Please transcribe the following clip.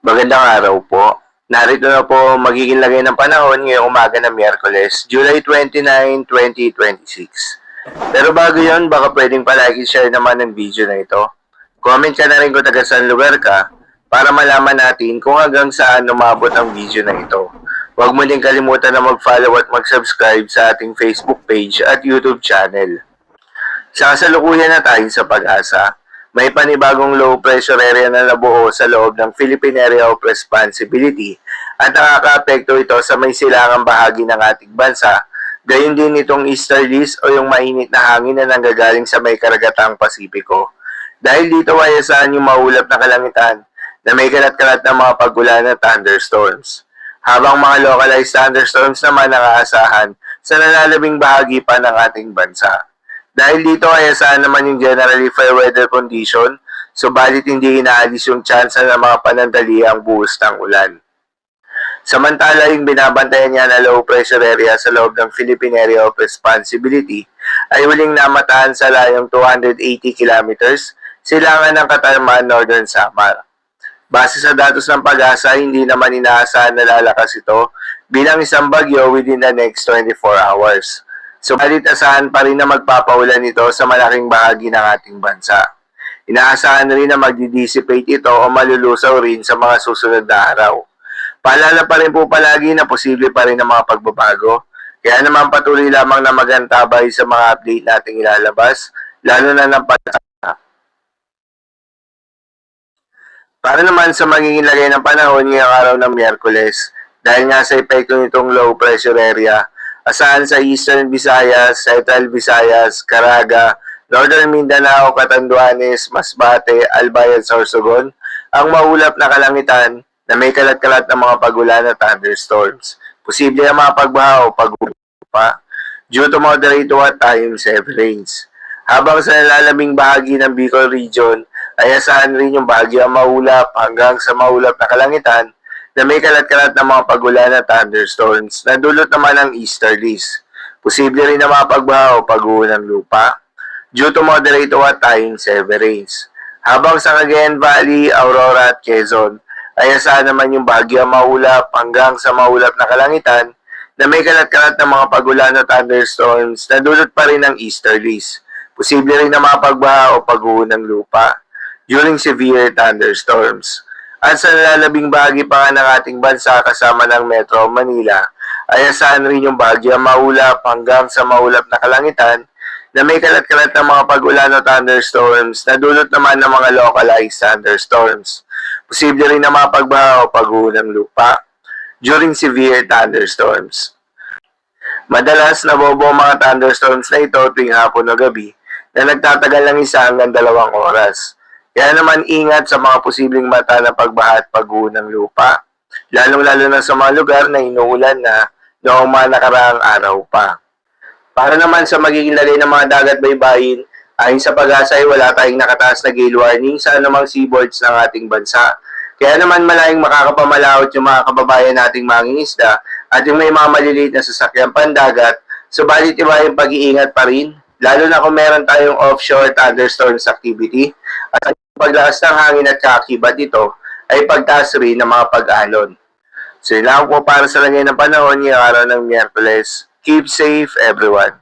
Magandang araw po. Narito na po magiging lagay ng panahon ngayong umaga ng Miyerkules, July 29, 2026. Pero bago yon, baka pwedeng palagi share naman ng video na ito. Comment ka na rin kung taga saan lugar ka para malaman natin kung hanggang saan umabot ang video na ito. Huwag mo din kalimutan na mag-follow at mag-subscribe sa ating Facebook page at YouTube channel. Sa kasalukuyan na tayo sa Pag-asa, may panibagong low pressure area na nabuo sa loob ng Philippine Area of Responsibility at nakakaapekto ito sa may silangang bahagi ng ating bansa, gayon din itong easterlies o yung mainit na hangin na nanggagaling sa may karagatang Pasipiko. Dahil dito ay asahan yung maulap na kalangitan na may kalat-kalat na mga pagulan at thunderstorms. Habang mga localized thunderstorms naman nakaasahan sa nalalabing bahagi pa ng ating bansa. Dahil dito ay asahan naman yung generally fair weather condition, subalit hindi inaalis yung chance ng mga panandaliang buhos ng ulan. Samantala, yung binabantayan niya na low pressure area sa loob ng Philippine Area of Responsibility ay huling namataan sa layong 280 kilometers silangan ng Katarman, Northern Samar. Base sa datos ng Pag-asa, hindi naman inaasahan na lalakas ito bilang isang bagyo within the next 24 hours. Subalit asahan pa rin na magpapaulan ito sa malaking bahagi ng ating bansa. Inaasahan rin na magdi-dissipate ito o malulusaw rin sa mga susunod na araw. Paalala pa rin po palagi na posible pa rin ang mga pagbabago. Kaya naman patuloy lamang na magantabay sa mga update nating ilalabas, lalo na ng Pag-asa. Para naman sa magiging lagay ng panahon ngayong araw ng Miyerkules, dahil nga sa epekto nitong low pressure area, asahan sa Eastern Visayas, Central Visayas, Caraga, Northern Mindanao, Catanduanes, Masbate, Albay at Sorsogon ang maulap na kalangitan na may kalat-kalat ng mga pagulan at thunderstorms. Posible ang mga pagbaha o pag-upa due to moderate to at times heavy rains. Habang sa nalalabing bahagi ng Bicol Region ay asahan rin yung bahagi ang maulap hanggang sa maulap na kalangitan na may kalat-kalat na mga pagulan at thunderstorms na dulot naman ng easterlies. Posible rin na mga pagbaha o pag-uho ng lupa due to moderate to at times heavy rains. Habang sa Cagayan Valley, Aurora at Quezon ay asahan naman yung bahagi ang maulap hanggang sa maulap na kalangitan na may kalat-kalat na mga pagulan at thunderstorms na dulot pa rin ng easterlies. Posible rin na mga pagbaha o pag-uho ng lupa during severe thunderstorms. At sa nalalabing bahagi pa ng ating bansa kasama ng Metro Manila, ay asahan rin yung bahagi ang maulap hanggang sa maulap na kalangitan na may kalat-kalat na mga pag-ulan o thunderstorms na dulot naman ng mga localized thunderstorms. Posible rin na mga pagbaha o pag-uho ng lupa during severe thunderstorms. Madalas nabobo ang mga thunderstorms na ito tuwing hapon o gabi na nagtatagal ng 1 hanggang 2 oras. Kaya naman ingat sa mga posibleng mata na pagbaha at pag-uho ng lupa, lalong-lalo na sa mga lugar na inuulan na noong mga nakaraang araw pa. Para naman sa magiging lagay ng mga dagat baybayin, ayon sa Pag-asa ay wala tayong nakataas na gale warning sa anumang seaboards ng ating bansa. Kaya naman malayong makakapamalaot yung mga kababayan nating mangingisda at yung may mga maliliit na sasakyan pandagat, subalit iba yung pag-iingat pa rin, lalo na kung meron tayong offshore thunderstorms activity at paglakas ng hangin at kakibat ito ay pagtaas rin ng mga pag-alon. So yun lang po para sa lagay ng panahon ngayong araw ng Miyerkules. Keep safe everyone.